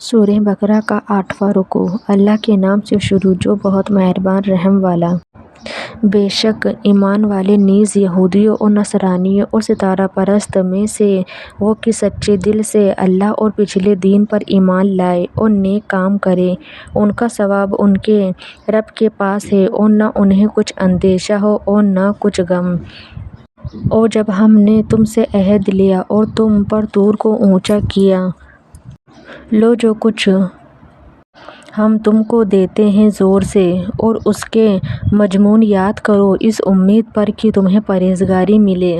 سورہ بقرہ کا 8واں رکوع۔ اللہ کے نام سے شروع جو بہت مہربان رحم والا۔ بے شک ایمان والے نیز یہودیوں اور نصرانیوں اور ستارہ پرست میں سے وہ کہ سچے دل سے اللہ اور پچھلے دن پر ایمان لائے اور نیک کام کرے، ان کا ثواب ان کے رب کے پاس ہے اور نہ انہیں کچھ اندیشہ ہو اور نہ کچھ غم۔ اور جب ہم نے تم سے عہد لیا اور تم پر طور کو اونچا کیا، لو جو کچھ ہم تم کو دیتے ہیں زور سے اور اس کے مضمون یاد کرو اس امید پر کہ تمہیں پرہیزگاری ملے۔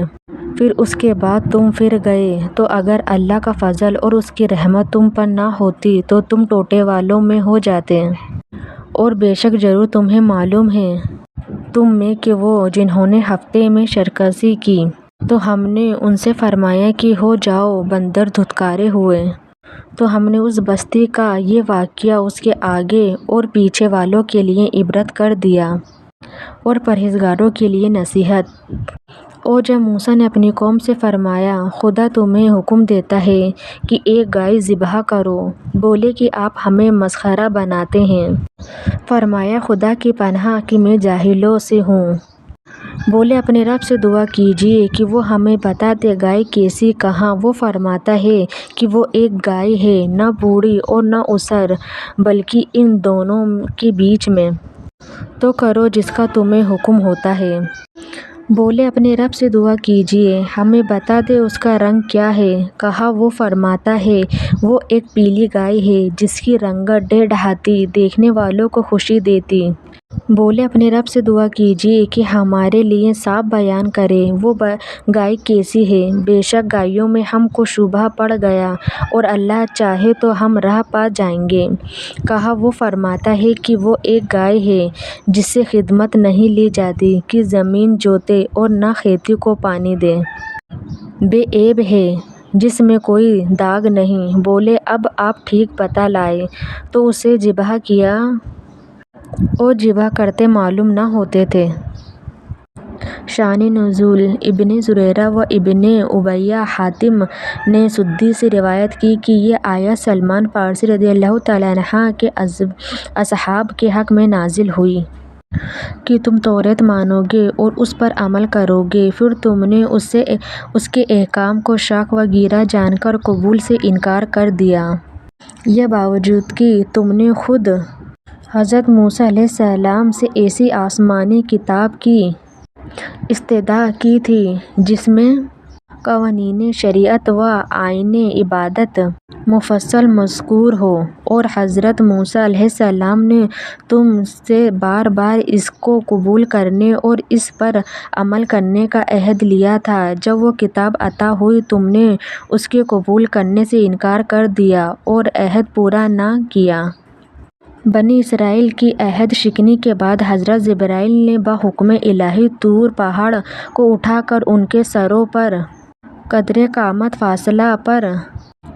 پھر اس کے بعد تم پھر گئے تو اگر اللہ کا فضل اور اس کی رحمت تم پر نہ ہوتی تو تم ٹوٹے والوں میں ہو جاتے۔ اور بے شک ضرور تمہیں معلوم ہے تم میں کہ وہ جنہوں نے ہفتے میں سرکشی کی تو ہم نے ان سے فرمایا کہ ہو جاؤ بندر دھتکارے ہوئے، تو ہم نے اس بستی کا یہ واقعہ اس کے آگے اور پیچھے والوں کے لیے عبرت کر دیا اور پرہیزگاروں کے لیے نصیحت۔ اور جب موسیٰ نے اپنی قوم سے فرمایا خدا تمہیں حکم دیتا ہے کہ ایک گائے ذبح کرو، بولے کہ آپ ہمیں مسخرہ بناتے ہیں۔ فرمایا خدا کی پناہ کہ میں جاہلوں سے ہوں۔ بولے اپنے رب سے دعا کیجیے کہ وہ ہمیں بتا دے گائے کیسی کہاں۔ وہ فرماتا ہے کہ وہ ایک گائے ہے، نہ بوڑھی اور نہ اسر، بلکہ ان دونوں کے بیچ میں۔ تو کرو جس کا تمہیں حکم ہوتا ہے۔ بولے اپنے رب سے دعا کیجیے ہمیں بتا دے اس کا رنگ کیا ہے۔ کہا وہ فرماتا ہے وہ ایک پیلی گائے ہے جس کی رنگت ڈھاتی دیکھنے والوں کو خوشی دیتی۔ بولے اپنے رب سے دعا کیجیے کہ ہمارے لیے صاف بیان کرے وہ گائے کیسی ہے۔ بے شک گائیوں میں ہم کو شبہ پڑ گیا اور اللہ چاہے تو ہم راہ پا جائیں گے۔ کہا وہ فرماتا ہے کہ وہ ایک گائے ہے جس سے خدمت نہیں لی جاتی کہ زمین جوتے اور نہ کھیتی کو پانی دے، بے عیب ہے جس میں کوئی داغ نہیں۔ بولے اب آپ ٹھیک بتا لائے تو اسے ذبح کیا اور ذبح کرتے معلوم نہ ہوتے تھے۔ شأن نزول ابن زریرہ و ابن ابی حاتم نے سدی سے روایت کی کہ یہ آیت سلمان فارسی رضی اللہ تعالیٰ عنہ کے اصحاب کے حق میں نازل ہوئی کہ تم توریت مانو گے اور اس پر عمل کرو گے، پھر تم نے اس کے احکام کو شاق و گیرہ جان کر قبول سے انکار کر دیا، یہ باوجود کہ تم نے خود حضرت موسیٰ علیہ السلام سے ایسی آسمانی کتاب کی استدعا کی تھی جس میں قوانین شریعت و آئین عبادت مفصل مذکور ہو، اور حضرت موسیٰ علیہ السلام نے تم سے بار بار اس کو قبول کرنے اور اس پر عمل کرنے کا عہد لیا تھا۔ جب وہ کتاب عطا ہوئی تم نے اس کے قبول کرنے سے انکار کر دیا اور عہد پورا نہ کیا۔ بنی اسرائیل کی عہد شکنی کے بعد حضرت جبرائیل نے بحکم الہی طور پہاڑ کو اٹھا کر ان کے سروں پر قدر قامت فاصلہ پر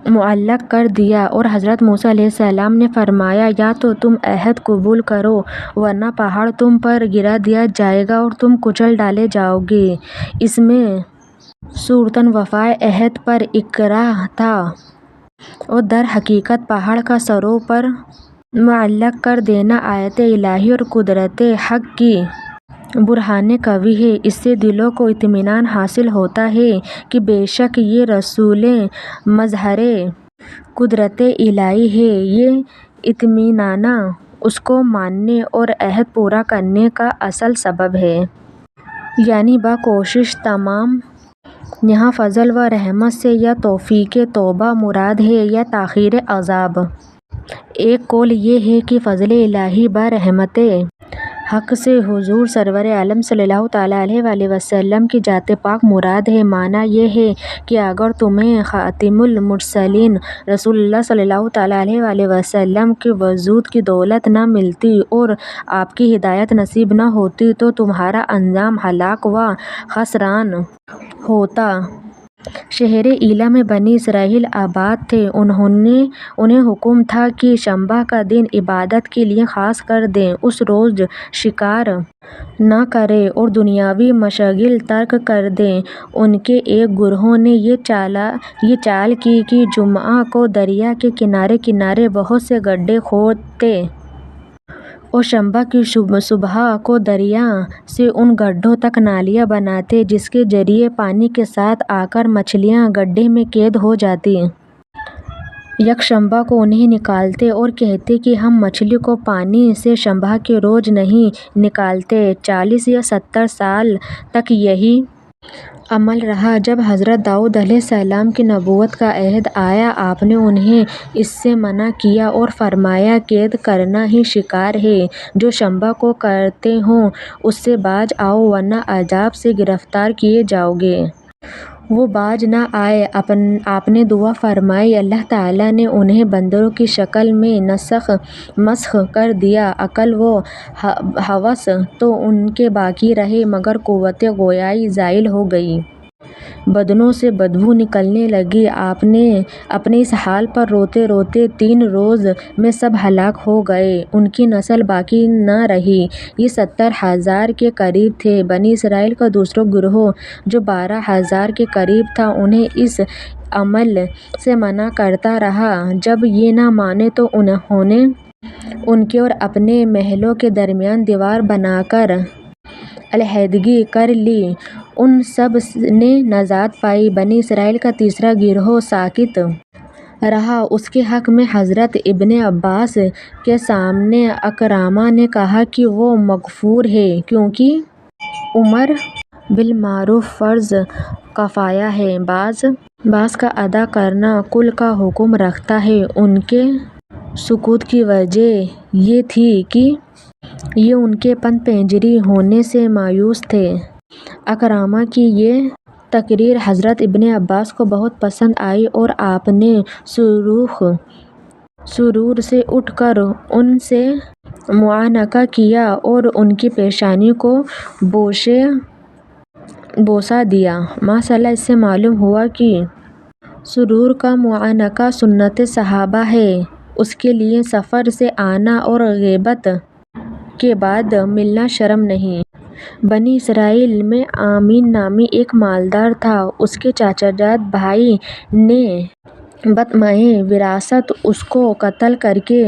معلق کر دیا، اور حضرت موسیٰ علیہ السلام نے فرمایا یا تو تم عہد قبول کرو ورنہ پہاڑ تم پر گرا دیا جائے گا اور تم کچل ڈالے جاؤ گے۔ اس میں صورتاً وفائے عہد پر اکراہ تھا اور در حقیقت پہاڑ کا سروں پر معلق کر دینا آیت الہی اور قدرت حق کی برہان قوی ہے۔ اس سے دلوں کو اطمینان حاصل ہوتا ہے کہ بے شک یہ رسول مظہر قدرت الہی ہے۔ یہ اطمینان اس کو ماننے اور عہد پورا کرنے کا اصل سبب ہے، یعنی بکوشش تمام۔ یہاں فضل و رحمت سے یا توفیق توبہ مراد ہے یا تاخیر عذاب۔ ایک قول یہ ہے کہ فضل الہی برحمت حق سے حضور سرور عالم صلی اللہ تعالیٰ علیہ وآلہ وسلم کی ذات پاک مراد ہے۔ معنی یہ ہے کہ اگر تمہیں خاتم المرسلین رسول اللہ صلی اللہ تعالیٰ علیہ وآلہ وسلم کے وجود کی دولت نہ ملتی اور آپ کی ہدایت نصیب نہ ہوتی تو تمہارا انجام ہلاک و خسران ہوتا۔ شہر ایلا میں بنی اسرائیل آباد تھے۔ انہیں حکم تھا کہ شنبہ کا دن عبادت کے لیے خاص کر دیں۔ اس روز شکار نہ کریں اور دنیاوی مشاغل ترک کر دیں۔ ان کے ایک گروہ نے یہ چال کی کہ جمعہ کو دریا کے کنارے کنارے بہت سے گڈھے کھودتے اور شنبہ کی صبح کو دریا سے ان گڈھوں تک نالیاں بناتے جس کے ذریعے پانی کے ساتھ آ کر مچھلیاں گڈھے میں قید ہو جاتیں۔ یکشنبہ کو انہیں نکالتے اور کہتے کہ ہم مچھلی کو پانی سے شنبہ کے روز نہیں نکالتے۔ 40 یا 70 سال تک یہی عمل رہا۔ جب حضرت داؤد علیہ السلام کی نبوت کا عہد آیا، آپ نے انہیں اس سے منع کیا اور فرمایا، قید کرنا ہی شکار ہے۔ جو شنبہ کو کرتے ہو اس سے باز آؤ ورنہ عذاب سے گرفتار کیے جاؤ گے۔ وہ باز نہ آئے۔ آپ نے دعا فرمائی، اللہ تعالیٰ نے انہیں بندروں کی شکل میں مسخ کر دیا۔ عقل و حواس تو ان کے باقی رہے مگر قوت گویائی زائل ہو گئی۔ بدنوں سے بدبو نکلنے لگی۔ آپ نے اپنے اس حال پر روتے روتے 3 روز میں سب ہلاک ہو گئے۔ ان کی نسل باقی نہ رہی۔ یہ 70,000 کے قریب تھے۔ بنی اسرائیل کا دوسرا گروہ جو 12,000 کے قریب تھا انہیں اس عمل سے منع کرتا رہا۔ جب یہ نہ مانے تو انہوں نے ان کے اور اپنے محلوں کے درمیان دیوار بنا کر علیحدگی کر لی۔ ان سب نے نجات پائی۔ بنی اسرائیل کا تیسرا گروہ ساکت رہا۔ اس کے حق میں حضرت ابن عباس کے سامنے اکرامہ نے کہا کہ وہ مغفور ہے کیونکہ امر بالمعروف فرض کفایہ ہے، بعض کا ادا کرنا کل کا حکم رکھتا ہے۔ ان کے سکوت کی وجہ یہ تھی کہ یہ ان کے پن پنجری ہونے سے مایوس تھے۔ اکرامہ کی یہ تقریر حضرت ابن عباس کو بہت پسند آئی اور آپ نے سرور سے اٹھ کر ان سے معانقہ کیا اور ان کی پیشانی کو بوسہ دیا۔ ماشاءاللہ، اس سے معلوم ہوا کہ سرور کا معانقہ سنت صحابہ ہے۔ اس کے لیے سفر سے آنا اور غیبت کے بعد ملنا شرم نہیں۔ بنی اسرائیل میں آمین نامی ایک مالدار تھا۔ اس کے چچا زاد بھائی نے بطمع وراثت اس کو قتل کر کے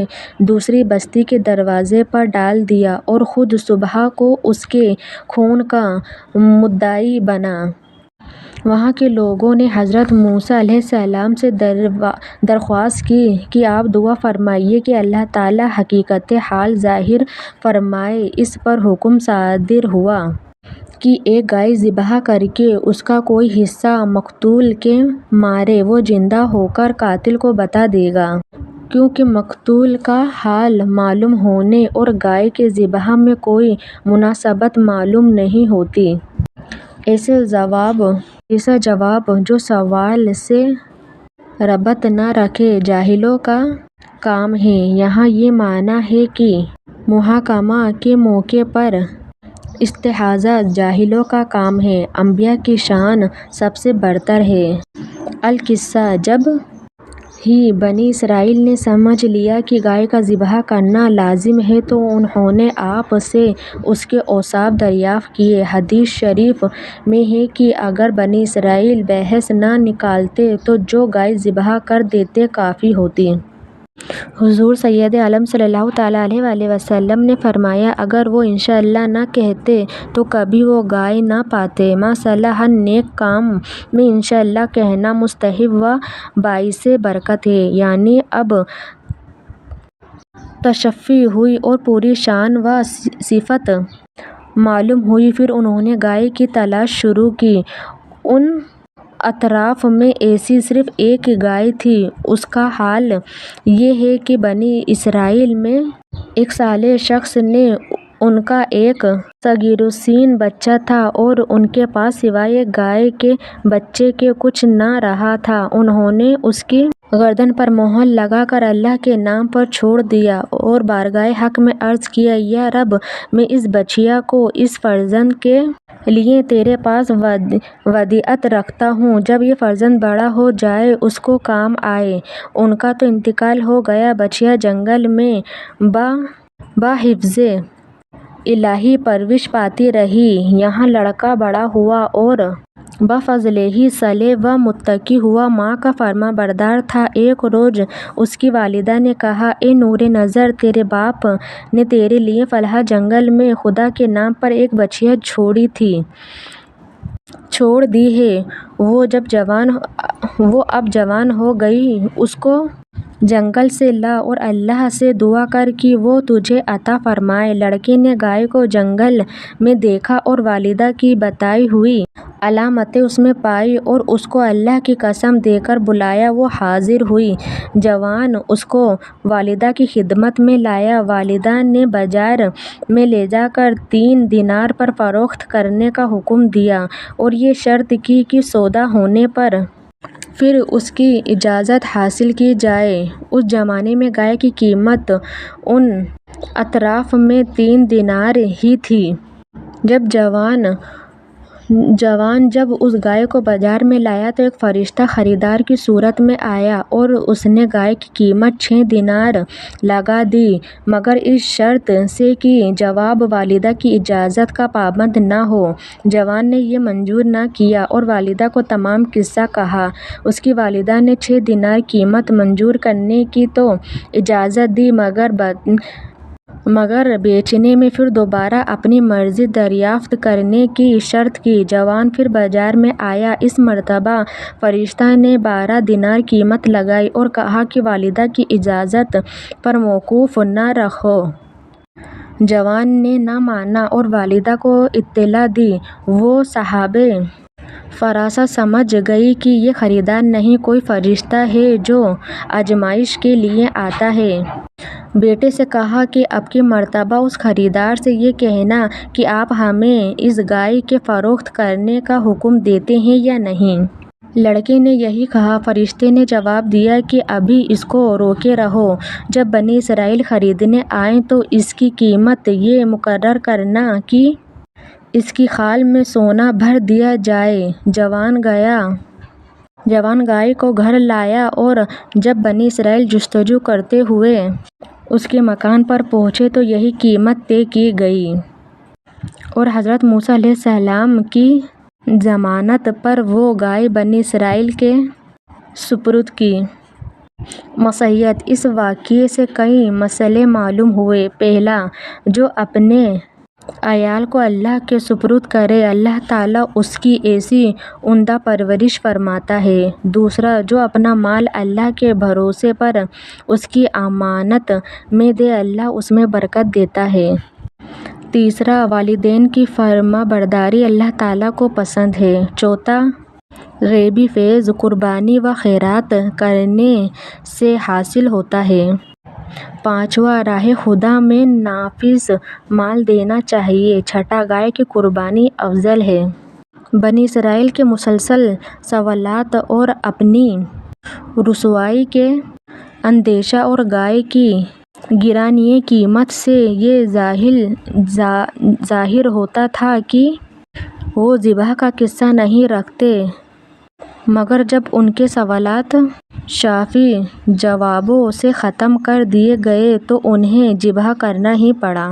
دوسری بستی کے دروازے پر ڈال دیا اور خود صبح کو اس کے خون کا مدعی بنا۔ وہاں کے لوگوں نے حضرت موسیٰ علیہ السلام سے درخواست کی کہ آپ دعا فرمائیے کہ اللہ تعالیٰ حقیقت حال ظاہر فرمائے۔ اس پر حکم صادر ہوا کہ ایک گائے ذبح کر کے اس کا کوئی حصہ مقتول کے مارے وہ زندہ ہو کر قاتل کو بتا دے گا، کیونکہ مقتول کا حال معلوم ہونے اور گائے کے ذبح میں کوئی مناسبت معلوم نہیں ہوتی۔ ایسا جواب جو سوال سے ربط نہ رکھے جاہلوں کا کام ہے۔ یہاں یہ معنی ہے کہ محاکمہ کے موقع پر استحاضہ جاہلوں کا کام ہے۔ انبیاء کی شان سب سے برتر ہے۔ القصہ، جب ہی بنی اسرائیل نے سمجھ لیا کہ گائے کا ذبح کرنا لازم ہے تو انہوں نے آپ سے اس کے اوصاف دریافت کیے۔ حدیث شریف میں ہے کہ اگر بنی اسرائیل بحث نہ نکالتے تو جو گائے ذبح کر دیتے کافی ہوتی۔ حضور سید عالم صلی اللہ تعالیٰ علیہ وآلہ وسلم نے فرمایا، اگر وہ انشاءاللہ نہ کہتے تو کبھی وہ گائے نہ پاتے۔ ماشاءاللہ، ہر نیک کام میں انشاءاللہ کہنا مستحب و باعث برکت ہے۔ یعنی اب تشفی ہوئی اور پوری شان و صفت معلوم ہوئی۔ پھر انہوں نے گائے کی تلاش شروع کی۔ ان اطراف میں ایسی صرف ایک گائے تھی۔ اس کا حال یہ ہے کہ بنی اسرائیل میں ایک صالح شخص نے ان کا ایک صغیرالسن بچہ تھا اور ان کے پاس سوائے گائے کے بچے کے کچھ نہ رہا تھا۔ انہوں نے اس کی گردن پر مہر لگا کر اللہ کے نام پر چھوڑ دیا اور بارگاہ حق میں عرض کیا، یا رب، میں اس بچیا کو اس فرزند کے لیے تیرے پاس ودیعت رکھتا ہوں، جب یہ فرزند بڑا ہو جائے اس کو کام آئے۔ ان کا تو انتقال ہو گیا، بچیا جنگل میں بحفظ الہی پرورش پاتی رہی۔ یہاں لڑکا بڑا ہوا اور بفضلہ صالح و متقی ہوا، ماں کا فرما بردار تھا۔ ایک روز اس کی والدہ نے کہا، اے نور نظر، تیرے باپ نے تیرے لیے فلاں جنگل میں خدا کے نام پر ایک بچیا چھوڑ دی ہے، وہ اب جوان ہو گئی، اس کو جنگل سے لا اور اللہ سے دعا کر کہ وہ تجھے عطا فرمائے۔ لڑکے نے گائے کو جنگل میں دیکھا اور والدہ کی بتائی ہوئی علامتیں اس میں پائی اور اس کو اللہ کی قسم دے کر بلایا۔ وہ حاضر ہوئی، جوان اس کو والدہ کی خدمت میں لایا۔ والدہ نے بازار میں لے جا کر 3 دینار پر فروخت کرنے کا حکم دیا اور یہ شرط کی کہ سودا ہونے پر پھر اس کی اجازت حاصل کی جائے۔ اس زمانے میں گائے کی قیمت ان اطراف میں 3 دینار ہی تھی۔ جب اس گائے کو بازار میں لایا تو ایک فرشتہ خریدار کی صورت میں آیا اور اس نے گائے کی قیمت 6 دینار لگا دی، مگر اس شرط سے کہ جواب والدہ کی اجازت کا پابند نہ ہو۔ جوان نے یہ منظور نہ کیا اور والدہ کو تمام قصہ کہا۔ اس کی والدہ نے 6 دینار قیمت منظور کرنے کی تو اجازت دی، مگر بیچنے میں پھر دوبارہ اپنی مرضی دریافت کرنے کی شرط کی۔ جوان پھر بازار میں آیا، اس مرتبہ فرشتہ نے 12 دینار قیمت لگائی اور کہا کہ والدہ کی اجازت پر موقوف نہ رکھو۔ جوان نے نہ مانا اور والدہ کو اطلاع دی۔ وہ صاحب فراست سمجھ گئی کہ یہ خریدار نہیں، کوئی فرشتہ ہے جو آزمائش کے لیے آتا ہے۔ بیٹے سے کہا کہ اب کی مرتبہ اس خریدار سے یہ کہنا کہ آپ ہمیں اس گائے کے فروخت کرنے کا حکم دیتے ہیں یا نہیں۔ لڑکے نے یہی کہا۔ فرشتے نے جواب دیا کہ ابھی اس کو روکے رہو، جب بنی اسرائیل خریدنے آئیں تو اس کی قیمت یہ مقرر کرنا کہ اس کی خال میں سونا بھر دیا جائے۔ جوان گائے کو گھر لایا اور جب بنی اسرائیل جستجو کرتے ہوئے اس کے مکان پر پہنچے تو یہی قیمت طے کی گئی اور حضرت موسیٰ علیہ السلام کی ضمانت پر وہ گائے بنی اسرائیل کے سپرد کی۔ مصیت: اس واقعے سے کئی مسئلے معلوم ہوئے۔ پہلا، جو اپنے عیال کو اللہ کے سپرد کرے، اللہ تعالیٰ اس کی ایسی عمدہ پرورش فرماتا ہے۔ دوسرا، جو اپنا مال اللہ کے بھروسے پر اس کی امانت میں دے، اللہ اس میں برکت دیتا ہے۔ تیسرا، والدین کی فرما برداری اللہ تعالیٰ کو پسند ہے۔ چوتھا، غیبی فیض قربانی و خیرات کرنے سے حاصل ہوتا ہے۔ پانچواں، راہ خدا میں نافذ مال دینا چاہیے۔ چھٹا، گائے کی قربانی افضل ہے۔ بنی اسرائیل کے مسلسل سوالات اور اپنی رسوائی کے اندیشہ اور گائے کی گرانی قیمت سے یہ ظاہر ہوتا تھا کہ وہ ذبح کا قصہ نہیں رکھتے، مگر جب ان کے سوالات شافی جوابوں سے ختم کر دیے گئے تو انہیں ذبح کرنا ہی پڑا۔